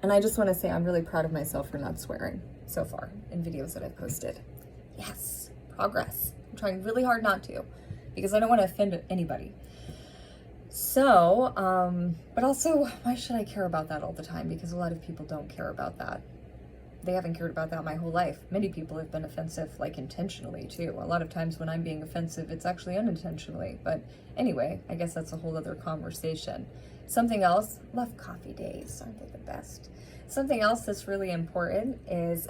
And I just want to say I'm really proud of myself for not swearing so far in videos that I've posted. Yes, progress. I'm trying really hard not to because I don't want to offend anybody. So, but also, why should I care about that all the time? Because a lot of people don't care about that. They haven't cared about that my whole life. Many people have been offensive, like intentionally too. A lot of times when I'm being offensive, it's actually unintentionally. But anyway, I guess that's a whole other conversation. Something else, love coffee days, aren't they the best? Something else that's really important is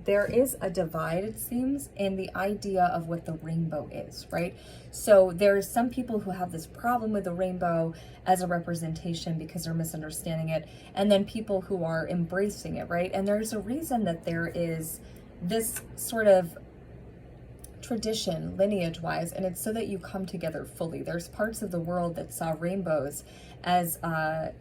there is a divide, it seems, in the idea of what the rainbow is, right? So there's some people who have this problem with the rainbow as a representation because they're misunderstanding it, and then people who are embracing it, right? And there's a reason that there is this sort of tradition lineage-wise, and it's so that you come together fully. There's parts of the world that saw rainbows as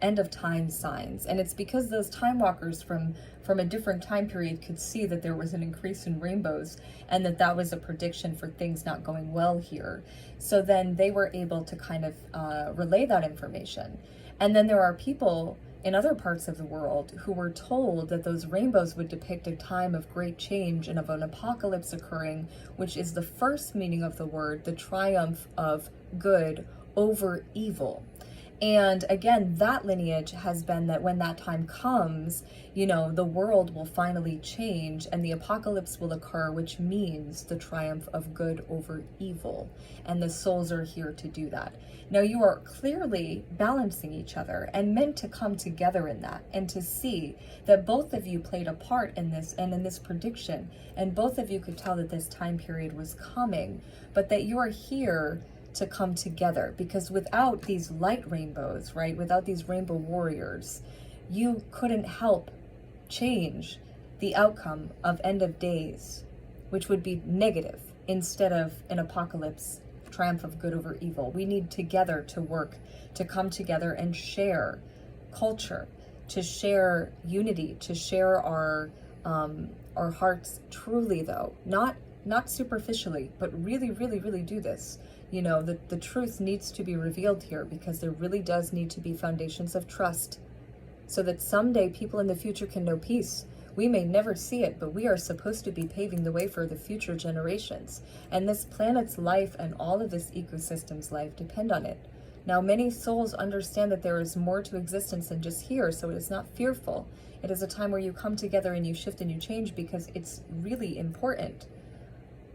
end of time signs, and it's because those time walkers from a different time period could see that there was an increase in rainbows and that was a prediction for things not going well here. So then they were able to kind of relay that information. And then there are people in other parts of the world who were told that those rainbows would depict a time of great change and of an apocalypse occurring, which is the first meaning of the word, the triumph of good over evil. And again, that lineage has been that when that time comes, you know, the world will finally change and the apocalypse will occur, which means the triumph of good over evil. And the souls are here to do that. Now, you are clearly balancing each other and meant to come together in that and to see that both of you played a part in this and in this prediction. And both of you could tell that this time period was coming, but that you are here to come together, because without these light rainbows, right, without these rainbow warriors, you couldn't help change the outcome of end of days, which would be negative instead of an apocalypse, triumph of good over evil. We need together to work, to come together and share culture, to share unity, to share our hearts truly, though, not superficially, but really do this. You know, the truth needs to be revealed here, because there really does need to be foundations of trust so that someday people in the future can know peace. We may never see it, but we are supposed to be paving the way for the future generations. And this planet's life and all of this ecosystem's life depend on it. Now, many souls understand that there is more to existence than just here, so it is not fearful. It is a time where you come together and you shift and you change, because it's really important,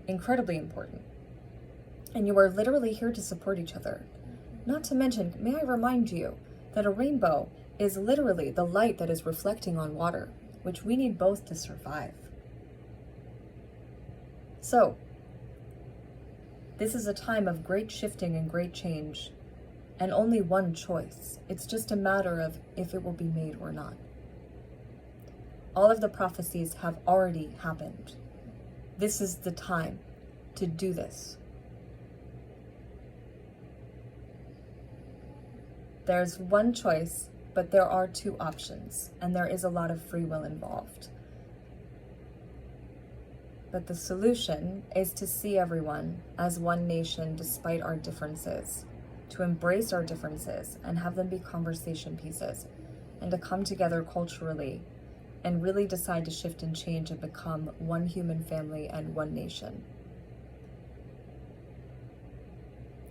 incredibly important. And you are literally here to support each other. Not to mention, may I remind you that a rainbow is literally the light that is reflecting on water, which we need both to survive. So, this is a time of great shifting and great change, and only one choice. It's just a matter of if it will be made or not. All of the prophecies have already happened. This is the time to do this. There's one choice, but there are two options, and there is a lot of free will involved. But the solution is to see everyone as one nation despite our differences, to embrace our differences and have them be conversation pieces, and to come together culturally and really decide to shift and change and become one human family and one nation.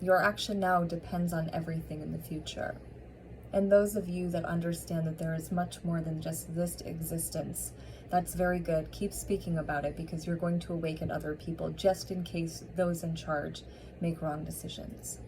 Your action now depends on everything in the future. And those of you that understand that there is much more than just this existence, that's very good. Keep speaking about it, because you're going to awaken other people just in case those in charge make wrong decisions.